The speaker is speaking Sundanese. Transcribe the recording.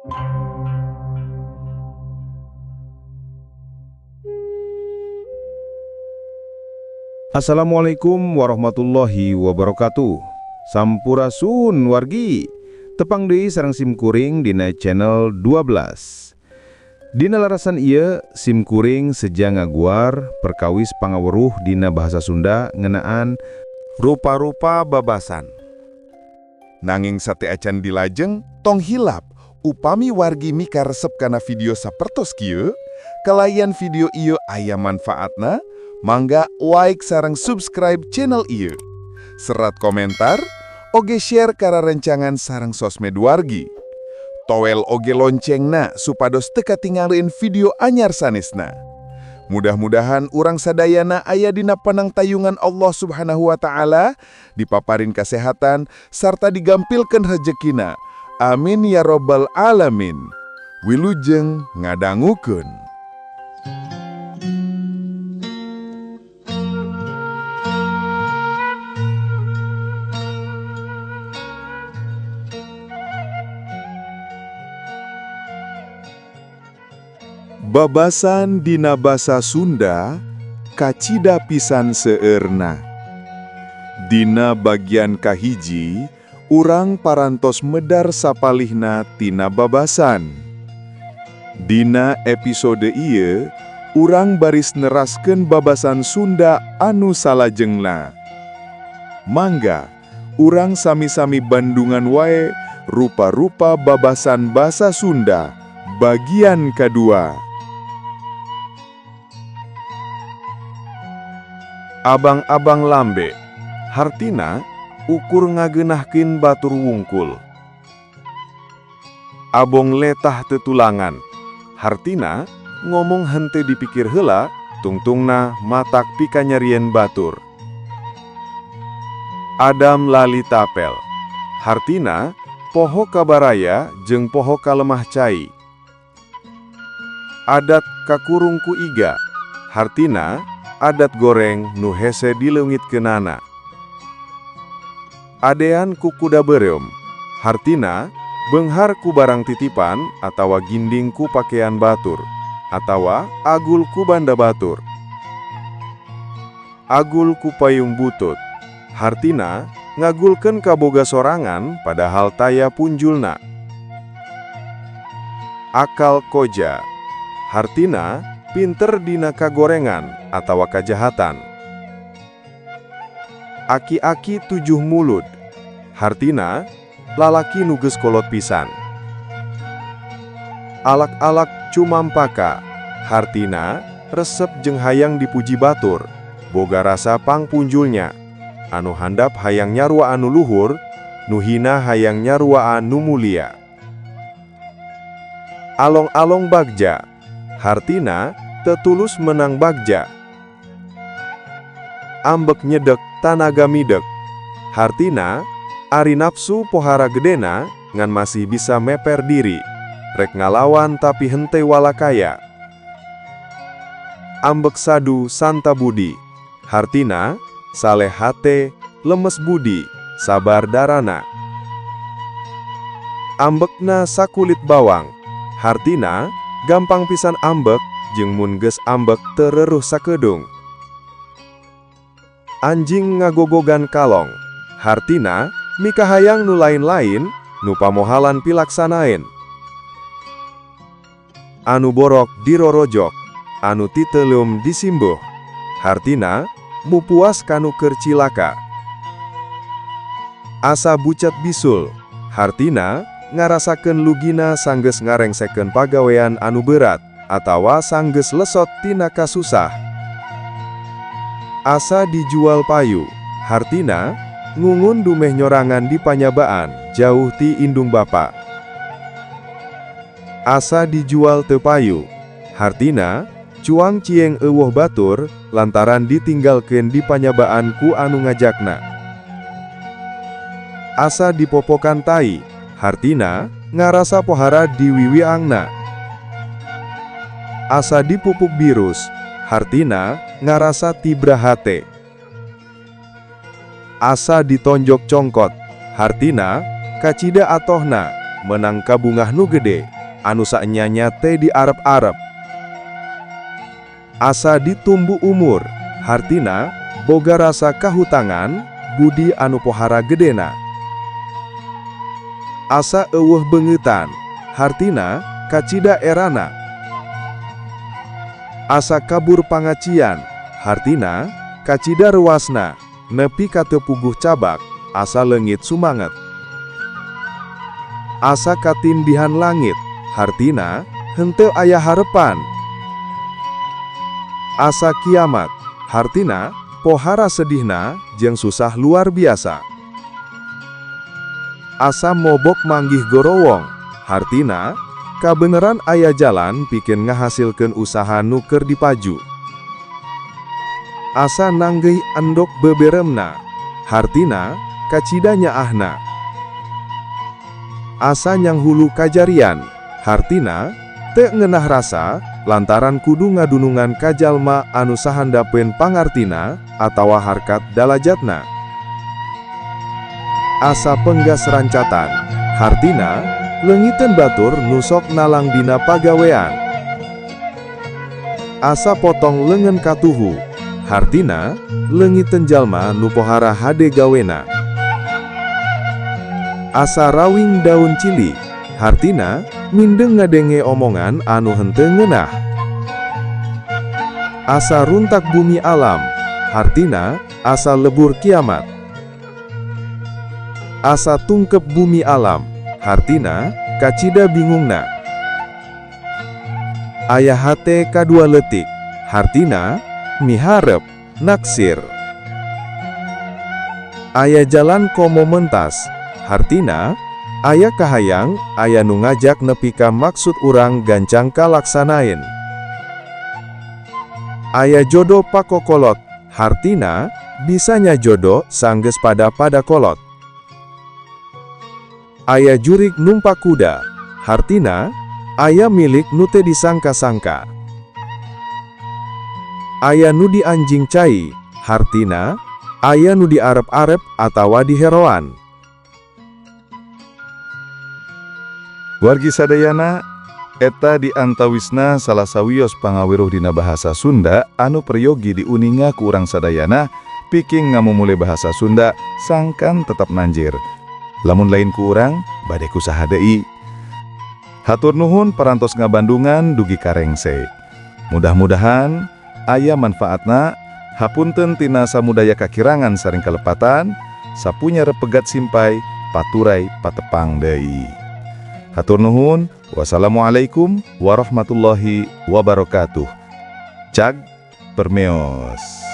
Assalamualaikum warahmatullahi wabarakatuh. Sampurasun wargi. Tepang deui sareng simkuring dina channel 12. Dina larasan ieu simkuring seja ngaguar perkawis pangaweruh dina bahasa Sunda ngeunaan rupa-rupa babasan. Nanging sate acan dilajeng tong hilap upami wargi mika resep kana video sapertos kieu, kalayan video ieu aya manfaatna, mangga like sareng subscribe channel ieu. Serat komentar, oge share kara rencangan sareng sosmed wargi. Towel oge loncengna supados teu katingalieun video anyar sanesna. Mudah-mudahan urang sadayana aya dina panangtayungan Allah Subhanahu wa Ta'ala, dipaparin kasehatan sarta digampilkeun rejekina. Amin ya robbal alamin. Wilujeng ngadangukeun. Babasan dina basa Sunda kacida pisan seueurna. Dina bagian kahiji, urang parantos medar sapalihna tina babasan. Dina episode ieu, urang baris neraskeun babasan Sunda anu salajengna. Mangga, urang sami-sami bandungan wae rupa-rupa babasan basa Sunda bagian kedua. Abang-abang lambe, hartina ukur ngageunahkeun batur wungkul. Abong letah tetulangan, hartina ngomong henteu dipikir heula, tungtungna matak pikanyarieun batur. Adam lali tapel, hartina poho kabaraya jeung poho kalemah cai. Adat kakurungku iga, hartina adat goreng nu hese dileungitkeunana. Adean ku kuda bereum, hartina beunghar ku barang titipan atawa ginding ku pakaian batur, atawa agul ku banda batur. Agul ku payung butut, hartina ngagulkeun kaboga sorangan padahal taya punjulna. Akal koja, hartina pinter dina kagorengan atawa kajahatan. Aki-aki 7 mulut, hartina lalaki nu geus kolot pisan. Alak-alak cumampaka, hartina resep jeung hayang dipuji batur, boga rasa pangpunjulnya, anu handap hayang nyarua anu luhur, nu hina hayang nyarua anu mulia. Along-along bagja, hartina tetulus menang bagja. Ambek nyedek tanaga midek, hartina ari nafsu pohara gedena ngan masih bisa meper diri, rek ngalawan tapi henteu walakaya. Ambek sadu santa budi, hartina saleh hate lemes budi sabar darana. Ambekna sakulit bawang, hartina gampang pisan ambek jeung mun geus ambek teu reuruh sakeudung. Anjing ngagogogan kalong, hartina mika hayang nu lain-lain nu pamohalan pilaksanaen. Anu borok dirorojok, anu titeleum disimbuh, hartina mupuas kanu keur cilaka. Asa bucat bisul, hartina ngarasakeun lugina sanggeus ngarengsekeun pagawean anu berat atawa sanggeus lesot tina kasusah. Asa dijual payu, hartina ngungun dumeh nyorangan di panyabaan jauh ti indung bapa. Asa dijual teu payu, hartina cuang cieng eueuh batur lantaran ditinggalkeun di panyabaan ku anu ngajakna. Asa dipopokan tai, hartina ngarasa pohara di wiwiangna. Asa dipupuk virus, hartina ngarasa tibra hate. Asa ditonjok congkot, hartina kacida atohna, menang kabungah nu gede, anu saenyanya teh di arep-arep. Asa ditumbu umur, hartina boga rasa kahutangan, budi anu pohara gedena. Asa eueuh beungetan, hartina kacida erana. Asa kabur pangacian, hartina kacida ruasna, nepi ka teu puguh cabak, asa leungit sumanget. Asa katindihan langit, hartina henteu aya harepan. Asa kiamat, hartina pohara sedihna jeung susah luar biasa. Asa mobok manggih gorowong, hartina kabeneran aya jalan pikeun ngahasilkeun usaha nu keur dipaju. Asa nanggeuy endok beberemna, hartina kacida nyaahna. Asa nyang hulu kajarian, hartina teu ngeunah rasa lantaran kudu ngadunungan kajalma anu sahandapeun pangartina atawa harkat dalajatna. Asa penggas rancatan, hartina leungiteun batur nu sok nalang dina pagawean. Asa potong leungeun katuhu, hartina leungiteun jalma nu pohara hade gawena. Asa rawing daun cili, hartina mindeng ngadenge omongan anu henteu ngeunah. Asa runtak bumi alam, hartina asa lebur kiamat. Asa tungkep bumi alam, hartina kacida bingungna. Aya hate kadua leutik, hartina miharep naksir. Aya jalan komo mentas, hartina aya kahayang, aya nu ngajak nepi ka maksud urang gancang kalaksanain. Aya jodoh pakokolot, hartina bisanya jodoh sanggeus pada kolot. Aya jurig numpak kuda, hartina aya milik nu teu disangka-sangka. Aya nu di anjing cai, hartina aya nu di arep-arep atawa di heroan. Wargi sadayana, eta di antawisna salah sawios pangaweruh dina bahasa Sunda anu peryogi diuninga ku urang sadayana piking ngamumule bahasa Sunda sangkan tetap nanjir. Lamun lain ku urang bade kusaha deui. Hatur nuhun parantos ngabandungan dugi karengse. Mudah-mudahan aya manfaatna, hapunten tina samudaya kakirangan saring kalepatan, sapunya repegat simpai paturai patepang deui. Hatur nuhun, wassalamualaikum warahmatullahi wabarakatuh. Cag permeos.